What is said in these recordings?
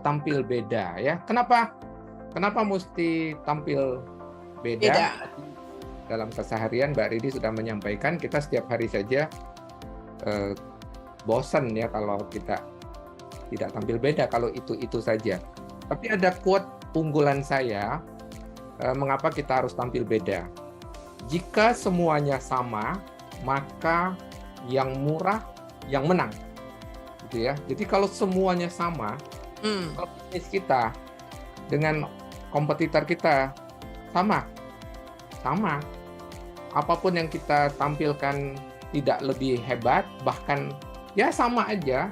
tampil beda ya. Kenapa mesti tampil beda? Beda. Dalam keseharian Mbak Ridi sudah menyampaikan, kita setiap hari saja bosan ya kalau kita tidak tampil beda, kalau itu saja. Tapi ada quote unggulan saya, mengapa kita harus tampil beda. Jika semuanya sama, maka yang murah yang menang. Gitu ya. Jadi kalau semuanya sama, kalau bisnis kita dengan kompetitor kita sama. Apapun yang kita tampilkan tidak lebih hebat, bahkan ya sama aja,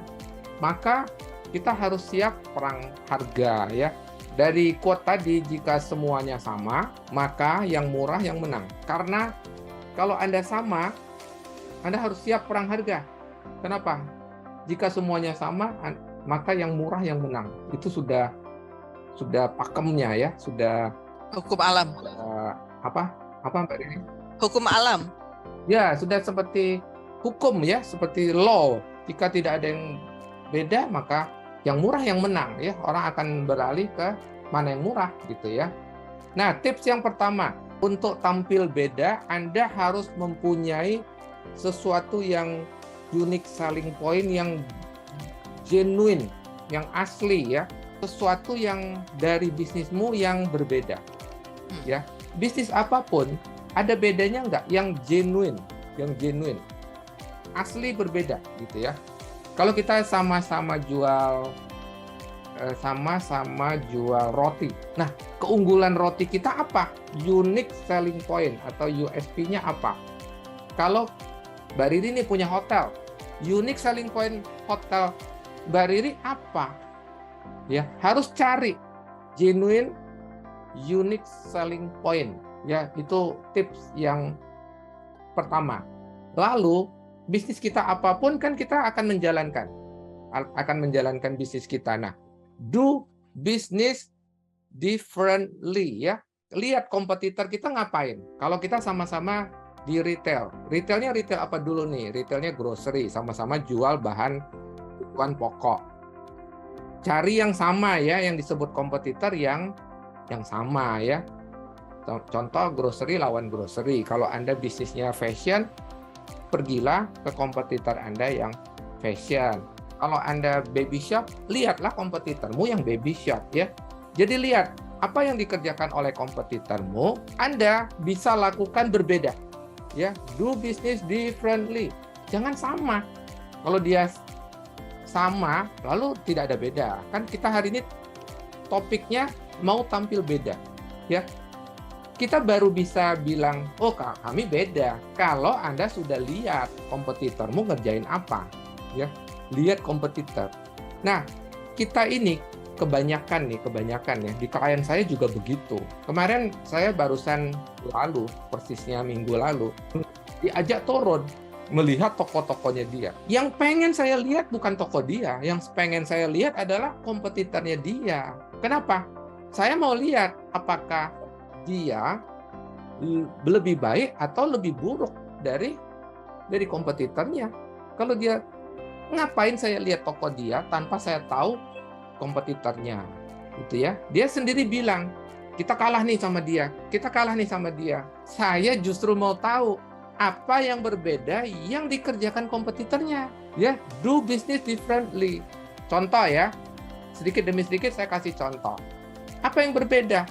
maka kita harus siap perang harga ya. Dari quote tadi, jika semuanya sama, maka yang murah yang menang. Karena kalau Anda sama, Anda harus siap perang harga. Kenapa? Jika semuanya sama, maka yang murah yang menang. Itu sudah pakemnya ya, sudah hukum alam. Apa Mbak Rini? Hukum alam. Ya, sudah seperti hukum ya, seperti law. Jika tidak ada yang beda, maka yang murah yang menang ya. Orang akan beralih ke mana yang murah gitu ya. Nah, tips yang pertama, untuk tampil beda, Anda harus mempunyai sesuatu yang unique selling point, yang genuine, yang asli ya. Sesuatu yang dari bisnismu yang berbeda. Ya, bisnis apapun ada bedanya nggak? Yang genuine, asli berbeda gitu ya. Kalau kita sama-sama jual roti, nah keunggulan roti kita apa? Unique selling point atau USP-nya apa? Kalau Mbak Riri ini punya hotel, unique selling point hotel Mbak Riri apa? Ya, harus cari genuine unique selling point. Ya, itu tips yang pertama. Lalu, bisnis kita apapun kan kita akan menjalankan bisnis kita. Nah, do business differently ya. Lihat kompetitor kita ngapain. Kalau kita sama-sama di retail. Retailnya retail apa dulu nih? Retailnya grocery, sama-sama jual bahan kebutuhan pokok. Cari yang sama ya, yang disebut kompetitor yang sama ya. Contoh grocery lawan grocery. Kalau Anda bisnisnya fashion, pergilah ke kompetitor Anda yang fashion. Kalau Anda baby shop, lihatlah kompetitormu yang baby shop ya. Jadi lihat apa yang dikerjakan oleh kompetitormu, Anda bisa lakukan berbeda. Ya, do business differently. Jangan sama. Kalau dia sama, lalu tidak ada beda. Kan kita hari ini topiknya mau tampil beda. Ya. Kita baru bisa bilang, oh kami beda, kalau Anda sudah lihat kompetitormu ngerjain apa. Ya, lihat kompetitor. Nah, kita ini kebanyakan ya, di klien saya juga begitu. Kemarin saya barusan persisnya minggu lalu, diajak turun, melihat toko-tokonya dia. Yang pengen saya lihat bukan toko dia, yang pengen saya lihat adalah kompetitornya dia. Kenapa? Saya mau lihat apakah dia lebih baik atau lebih buruk dari kompetitornya. Kalau dia, ngapain saya lihat toko dia tanpa saya tahu kompetitornya, gitu ya? Dia sendiri bilang, kita kalah nih sama dia. Saya justru mau tahu apa yang berbeda yang dikerjakan kompetitornya. Ya, do business differently. Contoh ya, sedikit demi sedikit saya kasih contoh. Apa yang berbeda?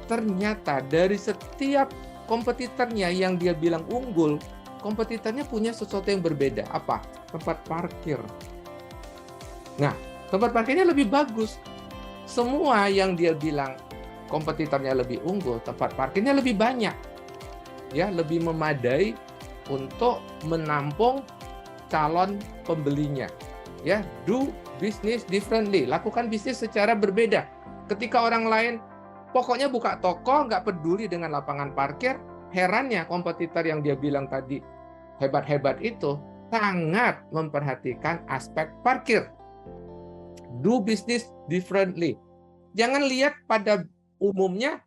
Ternyata dari setiap kompetitornya yang dia bilang unggul, kompetitornya punya sesuatu yang berbeda. Apa? Tempat parkir. Nah, tempat parkirnya lebih bagus. Semua yang dia bilang kompetitornya lebih unggul, tempat parkirnya lebih banyak. Ya, lebih memadai untuk menampung calon pembelinya. Ya, do business differently. Lakukan bisnis secara berbeda. Ketika orang lain pokoknya buka toko, nggak peduli dengan lapangan parkir. Herannya kompetitor yang dia bilang tadi hebat-hebat itu sangat memperhatikan aspek parkir. Do business differently. Jangan lihat pada umumnya,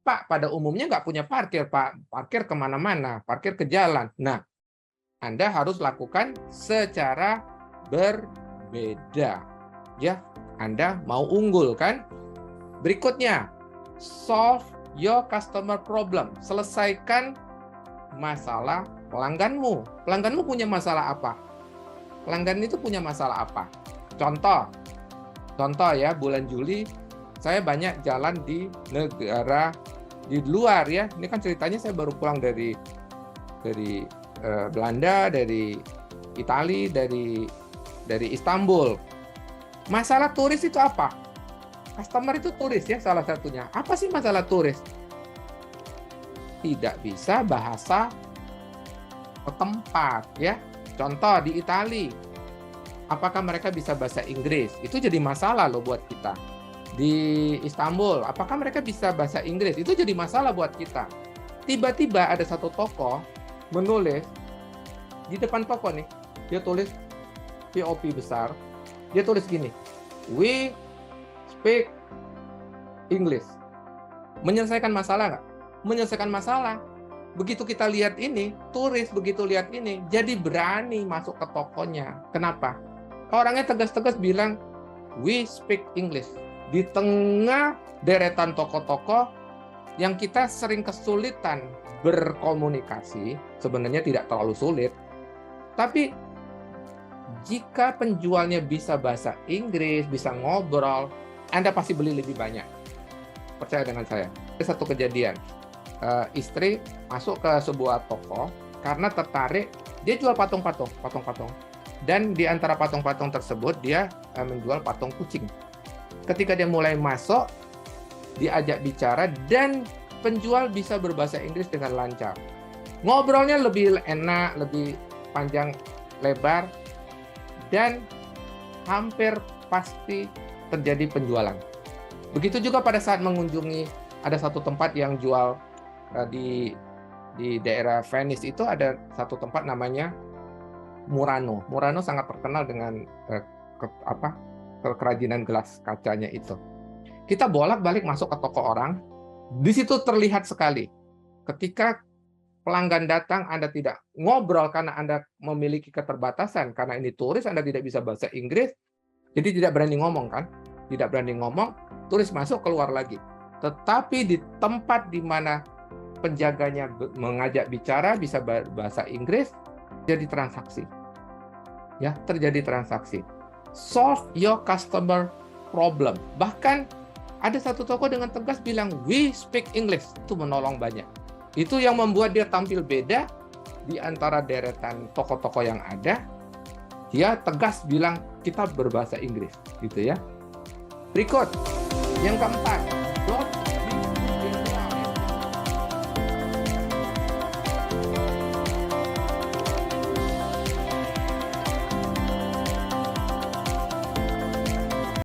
Pak, pada umumnya nggak punya parkir, Pak. Parkir kemana-mana, parkir ke jalan. Nah, Anda harus lakukan secara berbeda. Ya, Anda mau unggul kan? Berikutnya, solve your customer problem. Selesaikan masalah pelangganmu. Pelangganmu punya masalah apa? Pelanggan itu punya masalah apa? Contoh ya, bulan Juli saya banyak jalan di negara di luar ya. Ini kan ceritanya saya baru pulang dari Belanda, dari Italia, dari Istanbul. Masalah turis itu apa? Customer itu turis ya salah satunya. Apa sih masalah turis? Tidak bisa bahasa tempat ya. Contoh di Italia, apakah mereka bisa bahasa Inggris? Itu jadi masalah loh buat kita. Di Istanbul, apakah mereka bisa bahasa Inggris? Itu jadi masalah buat kita. Tiba-tiba ada satu tokoh menulis di depan toko nih, dia tulis POP besar, dia tulis gini, we speak English. Menyelesaikan masalah nggak? Menyelesaikan masalah. Begitu kita lihat ini, turis begitu lihat ini, jadi berani masuk ke tokonya. Kenapa? Orangnya tegas-tegas bilang, we speak English. Di tengah deretan toko-toko yang kita sering kesulitan berkomunikasi, sebenarnya tidak terlalu sulit, tapi jika penjualnya bisa bahasa Inggris, bisa ngobrol, Anda pasti beli lebih banyak. Percaya dengan saya. Ada satu kejadian. Istri masuk ke sebuah toko karena tertarik, dia jual patung-patung. Dan di antara patung-patung tersebut, dia menjual patung kucing. Ketika dia mulai masuk, diajak bicara, dan penjual bisa berbahasa Inggris dengan lancar. Ngobrolnya lebih enak, lebih panjang lebar, dan hampir pasti terjadi penjualan. Begitu juga pada saat mengunjungi ada satu tempat yang jual di daerah Venice, itu ada satu tempat namanya Murano. Murano sangat terkenal dengan kerajinan gelas kacanya itu. Kita bolak-balik masuk ke toko orang, di situ terlihat sekali ketika pelanggan datang, Anda tidak ngobrol karena Anda memiliki keterbatasan, karena ini turis, Anda tidak bisa bahasa Inggris, jadi tidak berani ngomong kan? Tidak berani ngomong, turis masuk, keluar lagi. Tetapi di tempat di mana penjaganya mengajak bicara, bisa bahasa Inggris, jadi transaksi. Ya, terjadi transaksi. Solve your customer problem. Bahkan ada satu toko dengan tegas bilang, we speak English. Itu menolong banyak. Itu yang membuat dia tampil beda di antara deretan toko-toko yang ada. Dia tegas bilang, kita berbahasa Inggris. Gitu ya. Berikut, yang keempat, don't